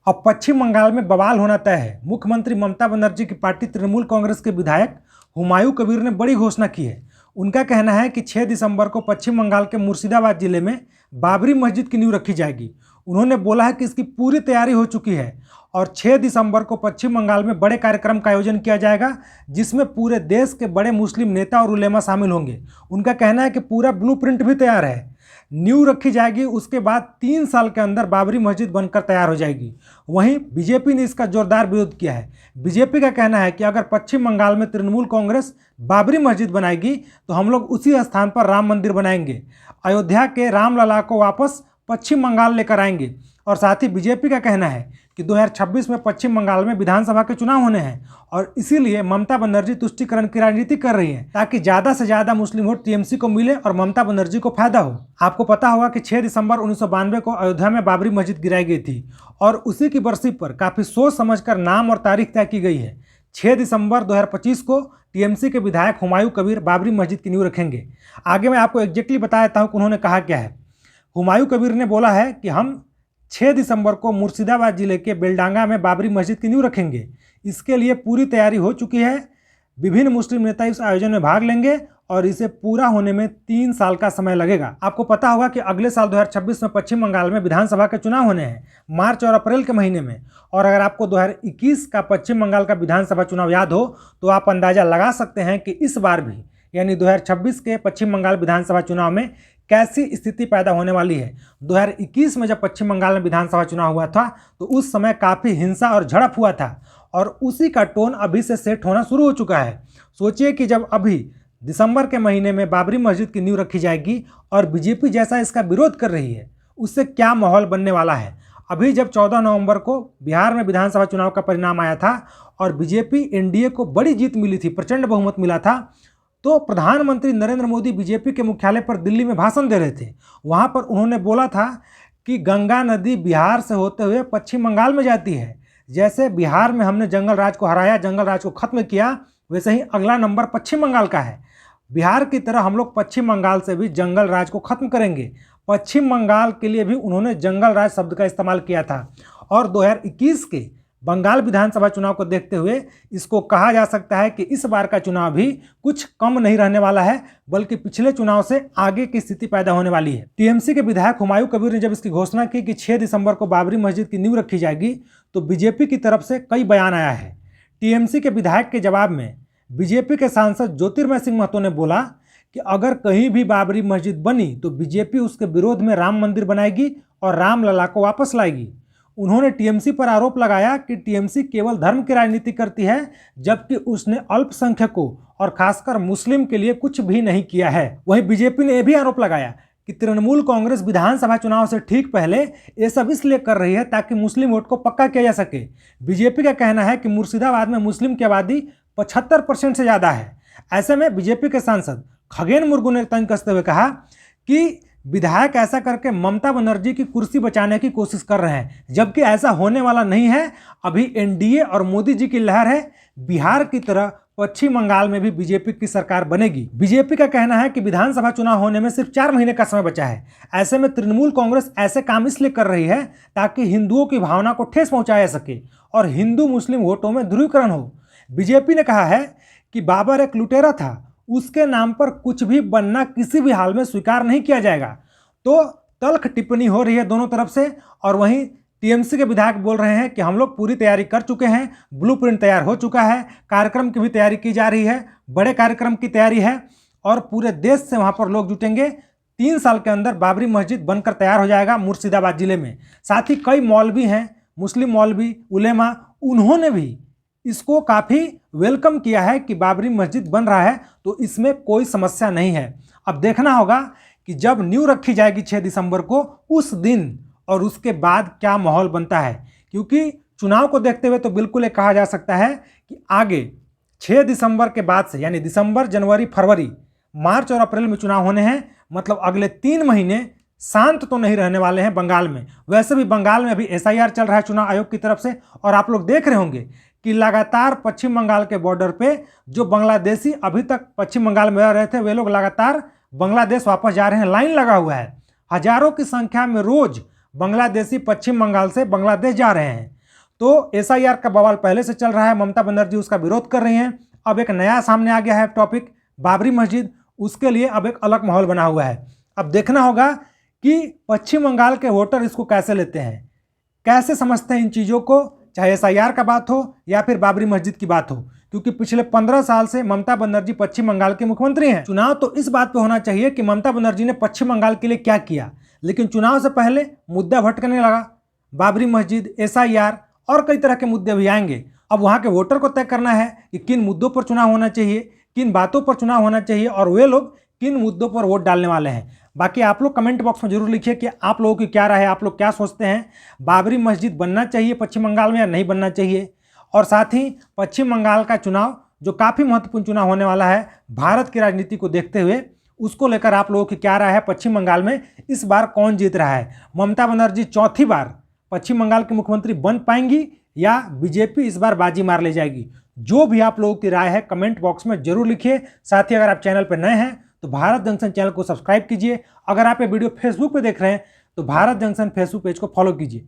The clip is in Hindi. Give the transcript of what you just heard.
अब पश्चिम बंगाल में बवाल होना तय है। मुख्यमंत्री ममता बनर्जी की पार्टी तृणमूल कांग्रेस के विधायक हुमायूं कबीर ने बड़ी घोषणा की है। उनका कहना है कि 6 दिसंबर को पश्चिम बंगाल के मुर्शिदाबाद जिले में बाबरी मस्जिद की नींव रखी जाएगी। उन्होंने बोला है कि इसकी पूरी तैयारी हो चुकी है और 6 दिसंबर को पश्चिम बंगाल में बड़े कार्यक्रम का आयोजन किया जाएगा, जिसमें पूरे देश के बड़े मुस्लिम नेता और उलेमा शामिल होंगे। उनका कहना है कि पूरा ब्लूप्रिंट भी तैयार है, नींव रखी जाएगी, उसके बाद 3 साल के अंदर बाबरी मस्जिद बनकर तैयार हो जाएगी। वहीं बीजेपी ने इसका जोरदार विरोध किया है। बीजेपी का कहना है कि अगर पश्चिम बंगाल में तृणमूल कांग्रेस बाबरी मस्जिद बनाएगी तो हम लोग उसी स्थान पर राम मंदिर बनाएंगे, अयोध्या के रामलला को वापस पश्चिम बंगाल लेकर आएंगे। और साथ ही बीजेपी का कहना है कि 2026 में पश्चिम बंगाल में विधानसभा के चुनाव होने हैं और इसीलिए ममता बनर्जी तुष्टीकरण की राजनीति कर रही है ताकि ज़्यादा से ज़्यादा मुस्लिम वोट टीएमसी को मिले और ममता बनर्जी को फायदा हो। आपको पता होगा कि 6 दिसंबर 1992 को अयोध्या में बाबरी मस्जिद गिराई गई थी और उसी की बरसी पर काफ़ी सोच समझकर नाम और तारीख तय की गई है। 6 दिसंबर 2025 को टीएमसी के विधायक हुमायूं कबीर बाबरी मस्जिद की नींव रखेंगे। आगे मैं आपको एग्जैक्टली बता देता हूँ कि उन्होंने कहा क्या है। हुमायूं कबीर ने बोला है कि हम 6 दिसंबर को मुर्शिदाबाद जिले के बेलडांगा में बाबरी मस्जिद की नींव रखेंगे। इसके लिए पूरी तैयारी हो चुकी है। विभिन्न मुस्लिम नेता इस आयोजन में भाग लेंगे और इसे पूरा होने में 3 साल का समय लगेगा। आपको पता होगा कि अगले साल 2026 में पश्चिम बंगाल में विधानसभा के चुनाव होने हैं, मार्च और अप्रैल के महीने में। और अगर आपको 2021 का पश्चिम बंगाल का विधानसभा चुनाव याद हो तो आप अंदाजा लगा सकते हैं कि इस बार भी यानी 2026 के पश्चिम बंगाल विधानसभा चुनाव में कैसी स्थिति पैदा होने वाली है। 2021 में जब पश्चिम बंगाल में विधानसभा चुनाव हुआ था तो उस समय काफ़ी हिंसा और झड़प हुआ था और उसी का टोन अभी से सेट होना शुरू हो चुका है। सोचिए कि जब अभी दिसंबर के महीने में बाबरी मस्जिद की नींव रखी जाएगी और बीजेपी जैसा इसका विरोध कर रही है, उससे क्या माहौल बनने वाला है। अभी जब 14 नवंबर को बिहार में विधानसभा चुनाव का परिणाम आया था और बीजेपी एनडीए को बड़ी जीत मिली थी, प्रचंड बहुमत मिला था, तो प्रधानमंत्री नरेंद्र मोदी बीजेपी के मुख्यालय पर दिल्ली में भाषण दे रहे थे। वहां पर उन्होंने बोला था कि गंगा नदी बिहार से होते हुए पश्चिम बंगाल में जाती है। जैसे बिहार में हमने जंगल राज को हराया, जंगल राज को खत्म किया, वैसे ही अगला नंबर पश्चिम बंगाल का है। बिहार की तरह हम लोग पश्चिम बंगाल से भी जंगल राज को खत्म करेंगे। पश्चिम बंगाल के लिए भी उन्होंने जंगल राज शब्द का इस्तेमाल किया था। और 2021 के बंगाल विधानसभा चुनाव को देखते हुए इसको कहा जा सकता है कि इस बार का चुनाव भी कुछ कम नहीं रहने वाला है, बल्कि पिछले चुनाव से आगे की स्थिति पैदा होने वाली है। टीएमसी के विधायक हुमायूं कबीर ने जब इसकी घोषणा की कि 6 दिसंबर को बाबरी मस्जिद की नींव रखी जाएगी तो बीजेपी की तरफ से कई बयान आया है। टीएमसी के विधायक के जवाब में बीजेपी के सांसद ज्योतिर्मय सिंह महतो ने बोला कि अगर कहीं भी बाबरी मस्जिद बनी तो बीजेपी उसके विरोध में राम मंदिर बनाएगी और रामलला को वापस लाएगी। उन्होंने टीएमसी पर आरोप लगाया कि टीएमसी केवल धर्म की राजनीति करती है, जबकि उसने अल्पसंख्यकों और खासकर मुस्लिम के लिए कुछ भी नहीं किया है। वहीं बीजेपी ने यह भी आरोप लगाया कि तृणमूल कांग्रेस विधानसभा चुनाव से ठीक पहले ये सब इसलिए कर रही है ताकि मुस्लिम वोट को पक्का किया जा सके। बीजेपी का कहना है कि मुर्शिदाबाद में मुस्लिम की आबादी 75% से ज़्यादा है। ऐसे में बीजेपी के सांसद खगेन मुर्मू ने तंज कसते हुए कहा कि विधायक ऐसा करके ममता बनर्जी की कुर्सी बचाने की कोशिश कर रहे हैं, जबकि ऐसा होने वाला नहीं है। अभी एनडीए और मोदी जी की लहर है। बिहार की तरह पश्चिम बंगाल में भी बीजेपी की सरकार बनेगी। बीजेपी का कहना है कि विधानसभा चुनाव होने में सिर्फ 4 महीने का समय बचा है। ऐसे में तृणमूल कांग्रेस ऐसे काम इसलिए कर रही है ताकि हिंदुओं की भावना को ठेस पहुंचाया सके और हिंदू मुस्लिम वोटों में ध्रुवीकरण हो। बीजेपी ने कहा है कि बाबर एक लुटेरा था, उसके नाम पर कुछ भी बनना किसी भी हाल में स्वीकार नहीं किया जाएगा। तो तल्ख टिप्पणी हो रही है दोनों तरफ से। और वहीं टीएमसी के विधायक बोल रहे हैं कि हम लोग पूरी तैयारी कर चुके हैं, ब्लूप्रिंट तैयार हो चुका है, कार्यक्रम की भी तैयारी की जा रही है, बड़े कार्यक्रम की तैयारी है और पूरे देश से वहां पर लोग जुटेंगे। 3 साल के अंदर बाबरी मस्जिद बनकर तैयार हो जाएगा मुर्शिदाबाद जिले में। साथ ही कई मौलवी हैं, मुस्लिम मौलवी, उलेमा, उन्होंने भी इसको काफ़ी वेलकम किया है कि बाबरी मस्जिद बन रहा है, तो इसमें कोई समस्या नहीं है। अब देखना होगा कि जब नींव रखी जाएगी 6 दिसंबर को, उस दिन और उसके बाद क्या माहौल बनता है, क्योंकि चुनाव को देखते हुए तो बिल्कुल ये कहा जा सकता है कि आगे 6 दिसंबर के बाद से यानी दिसंबर, जनवरी, फरवरी, मार्च और अप्रैल में चुनाव होने हैं। मतलब अगले 3 महीने शांत तो नहीं रहने वाले हैं बंगाल में। वैसे भी बंगाल में अभी एसआईआर चल रहा है चुनाव आयोग की तरफ से, और आप लोग देख रहे होंगे कि लगातार पश्चिम बंगाल के बॉर्डर पे जो बांग्लादेशी अभी तक पश्चिम बंगाल में रह रहे थे, वे लोग लगातार बांग्लादेश वापस जा रहे हैं। लाइन लगा हुआ है, हजारों की संख्या में रोज बांग्लादेशी पश्चिम बंगाल से बांग्लादेश जा रहे हैं। तो एसआईआर का बवाल पहले से चल रहा है, ममता बनर्जी उसका विरोध कर रही हैं। अब एक नया सामने आ गया है टॉपिक, बाबरी मस्जिद, उसके लिए अब एक अलग माहौल बना हुआ है। अब देखना होगा कि पश्चिम बंगाल के वोटर इसको कैसे लेते हैं, कैसे समझते हैं इन चीज़ों को, चाहे एसआईआर का बात हो या फिर बाबरी मस्जिद की बात हो, क्योंकि पिछले 15 साल से ममता बनर्जी पश्चिम बंगाल के मुख्यमंत्री हैं। चुनाव तो इस बात पे होना चाहिए कि ममता बनर्जी ने पश्चिम बंगाल के लिए क्या किया, लेकिन चुनाव से पहले मुद्दा भटकने लगा। बाबरी मस्जिद, एसआईआर और कई तरह के मुद्दे भी आएंगे। अब वहाँ के वोटर को तय करना है कि किन मुद्दों पर चुनाव होना चाहिए, किन बातों पर चुनाव होना चाहिए और वे लोग किन मुद्दों पर वोट डालने वाले हैं। बाकी आप लोग कमेंट बॉक्स में जरूर लिखिए कि आप लोगों की क्या राय है, आप लोग क्या सोचते हैं, बाबरी मस्जिद बनना चाहिए पश्चिम बंगाल में या नहीं बनना चाहिए। और साथ ही पश्चिम बंगाल का चुनाव जो काफ़ी महत्वपूर्ण चुनाव होने वाला है भारत की राजनीति को देखते हुए, उसको लेकर आप लोगों की क्या राय है, पश्चिम बंगाल में इस बार कौन जीत रहा है, ममता बनर्जी चौथी बार पश्चिम बंगाल की मुख्यमंत्री बन पाएंगी या बीजेपी इस बार बाजी मार ले जाएगी। जो भी आप लोगों की राय है कमेंट बॉक्स में जरूर लिखिए। साथ ही अगर आप चैनल पर नए हैं तो भारत जंक्शन चैनल को सब्सक्राइब कीजिए। अगर आप ये वीडियो फेसबुक पे देख रहे हैं तो भारत जंक्शन फेसबुक पेज को फॉलो कीजिए।